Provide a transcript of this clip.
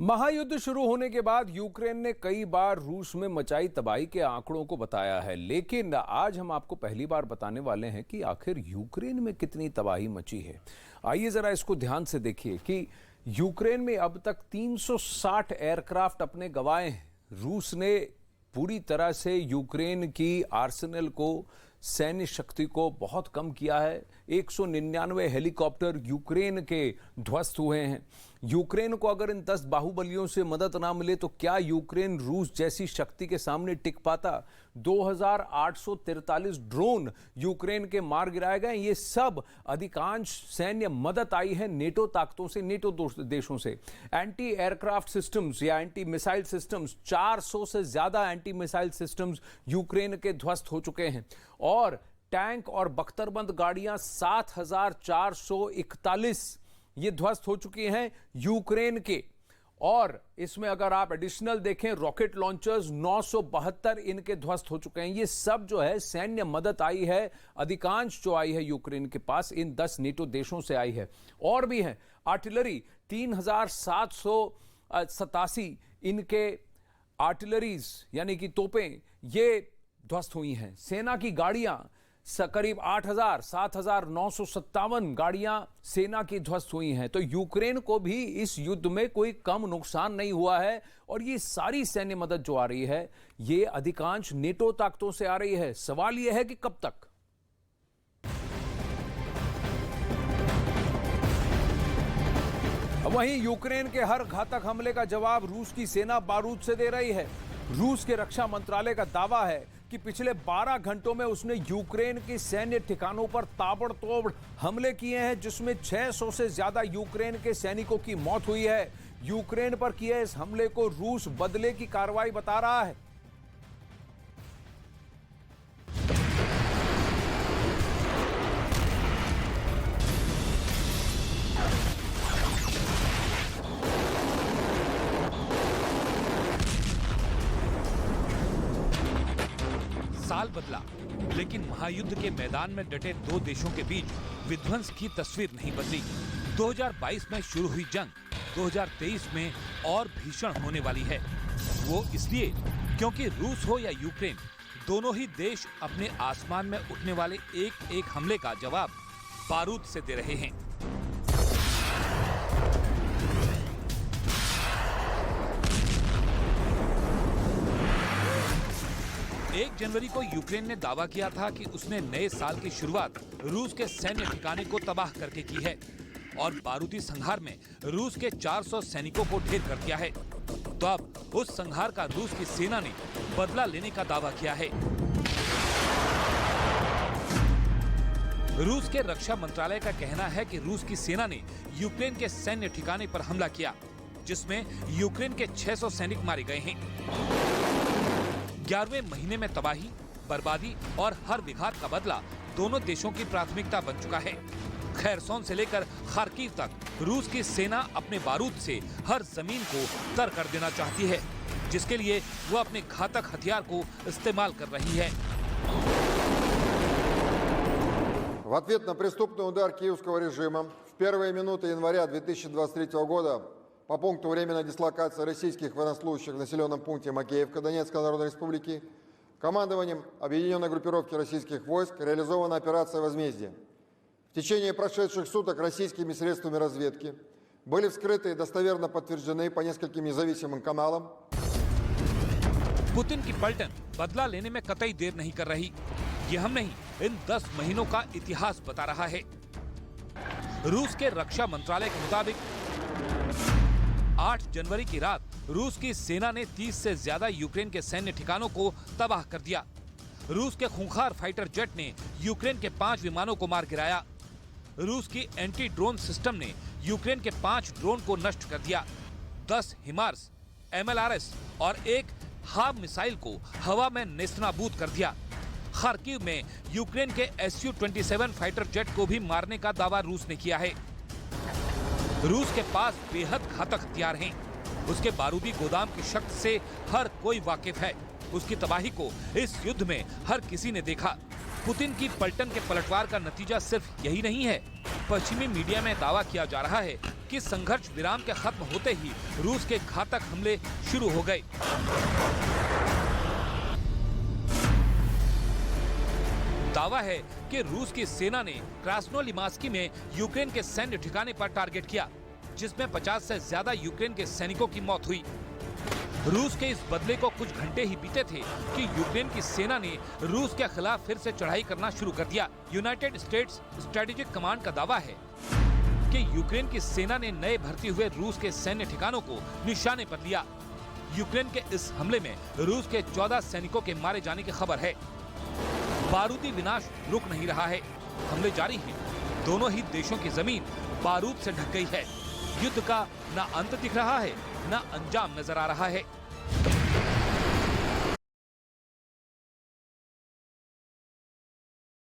महायुद्ध शुरू होने के बाद यूक्रेन ने कई बार रूस में मचाई तबाही के आंकड़ों को बताया है, लेकिन आज हम आपको पहली बार बताने वाले हैं कि आखिर यूक्रेन में कितनी तबाही मची है। आइए जरा इसको ध्यान से देखिए कि यूक्रेन में अब तक 360 एयरक्राफ्ट अपने गंवाए हैं। रूस ने पूरी तरह से यूक्रेन की आर्सेनल को, सैन्य शक्ति को बहुत कम किया है। 199 हेलीकॉप्टर यूक्रेन के ध्वस्त हुए हैं। यूक्रेन को अगर इन 10 बाहुबलियों से मदद ना मिले तो क्या यूक्रेन रूस जैसी शक्ति के सामने टिक पाता? 2843 ड्रोन यूक्रेन के मार गिराए गए। ये सब अधिकांश सैन्य मदद आई है नेटो ताकतों से, नेटो देशों से। एंटी एयरक्राफ्ट सिस्टम्स या एंटी मिसाइल सिस्टम्स, 400 से ज्यादा एंटी मिसाइल सिस्टम्स यूक्रेन के ध्वस्त हो चुके हैं। और टैंक और बख्तरबंद गाड़ियां 7441 ये ध्वस्त हो चुकी हैं यूक्रेन के। और इसमें अगर आप एडिशनल देखें, रॉकेट लॉन्चर्स 972 इनके ध्वस्त हो चुके हैं। ये सब जो है सैन्य मदद आई है, अधिकांश जो आई है यूक्रेन के पास इन 10 नेटो देशों से आई है। और भी है आर्टिलरी, 3787 इनके आर्टिलरीज यानी कि तोपें ये ध्वस्त हुई हैं। सेना की गाड़ियां करीब 7957 गाड़ियां सेना की ध्वस्त हुई हैं। तो यूक्रेन को भी इस युद्ध में कोई कम नुकसान नहीं हुआ है। और ये सारी सैन्य मदद जो आ रही है ये अधिकांश नेटो ताकतों से आ रही है। सवाल यह है कि कब तक? वहीं यूक्रेन के हर घातक हमले का जवाब रूस की सेना बारूद से दे रही है। रूस के रक्षा मंत्रालय का दावा है कि पिछले 12 घंटों में उसने यूक्रेन के सैन्य ठिकानों पर ताबड़तोड़ हमले किए हैं, जिसमें 600 से ज्यादा यूक्रेन के सैनिकों की मौत हुई है। यूक्रेन पर किए इस हमले को रूस बदले की कार्रवाई बता रहा है। साल बदला, लेकिन महायुद्ध के मैदान में डटे दो देशों के बीच विध्वंस की तस्वीर नहीं बदली। 2022 में शुरू हुई जंग 2023 में और भीषण होने वाली है। वो इसलिए क्योंकि रूस हो या यूक्रेन, दोनों ही देश अपने आसमान में उठने वाले एक एक हमले का जवाब बारूद से दे रहे हैं। 1 जनवरी को यूक्रेन ने दावा किया था कि उसने नए साल की शुरुआत रूस के सैन्य ठिकाने को तबाह करके की है और बारूदी संहार में रूस के 400 सैनिकों को ढेर कर दिया है। तो अब उस संहार का रूस की सेना ने बदला लेने का दावा किया है। रूस के रक्षा मंत्रालय का कहना है कि रूस की सेना ने यूक्रेन के सैन्य ठिकाने पर हमला किया, जिसमें यूक्रेन के 600 सैनिक मारे गए हैं। 11वें महीने में तबाही, बर्बादी और हर विघात का बदला दोनों देशों की प्राथमिकता बन चुका है। खैरसोन से लेकर खार्किव तक रूस की सेना अपने बारूद से हर जमीन को तर कर देना चाहती है, जिसके लिए वो अपने घातक हथियार को इस्तेमाल कर रही है। В ответ на преступный удар киевского режима в первые минуты января 2023 года по пункту временной дислокации российских военнослужащих в населенном пункте Макеевка Донецкой Народной Республики командованием объединенной группировки российских войск реализована операция «Возмездие». В течение прошедших суток российскими средствами разведки были вскрыты и достоверно подтверждены по нескольким независимым каналам. पुतिन की पलटन बदला लेने में कतई देर नहीं कर रही। ये हम नहीं, इन 10 महीनों का इतिहास बता रहा है। रूस के रक्षा मंत्रालय के मुताबिक 8 जनवरी की रात रूस की सेना ने 30 से ज्यादा यूक्रेन के सैन्य ठिकानों को तबाह कर दिया। रूस के खूंखार फाइटर जेट ने यूक्रेन के 5 विमानों को मार गिराया। रूस की एंटी ड्रोन सिस्टम ने यूक्रेन के 5 ड्रोन को नष्ट कर दिया। 10 हिमार्स, MLRS और एक हाव मिसाइल को हवा में नेस्तनाबूद कर दिया। खार्किव में यूक्रेन के Su-27 फाइटर जेट को भी मारने का दावा रूस ने किया है। रूस के पास बेहद घातक हथियार हैं। उसके बारूदी गोदाम की शक्ति से हर कोई वाकिफ है। उसकी तबाही को इस युद्ध में हर किसी ने देखा। पुतिन की पलटन के पलटवार का नतीजा सिर्फ यही नहीं है। पश्चिमी मीडिया में दावा किया जा रहा है कि संघर्ष विराम के खत्म होते ही रूस के घातक हमले शुरू हो गए। दावा है कि रूस की सेना ने क्रास्नोलिमास्की में यूक्रेन के सैन्य ठिकाने पर टारगेट किया, जिसमें 50 से ज्यादा यूक्रेन के सैनिकों की मौत हुई। रूस के इस बदले को कुछ घंटे ही बीते थे कि यूक्रेन की सेना ने रूस के खिलाफ फिर से चढ़ाई करना शुरू कर दिया। यूनाइटेड स्टेट्स स्ट्रेटेजिक कमांड का दावा है कि यूक्रेन की सेना ने नए भर्ती हुए रूस के सैन्य ठिकानों को निशाने पर लिया। यूक्रेन के इस हमले में रूस के 14 सैनिकों के मारे जाने की खबर है। बारूदी विनाश रुक नहीं रहा है, हमले जारी हैं। दोनों ही देशों की जमीन बारूद से ढक गई है। युद्ध का न अंत दिख रहा है, न अंजाम नजर आ रहा है।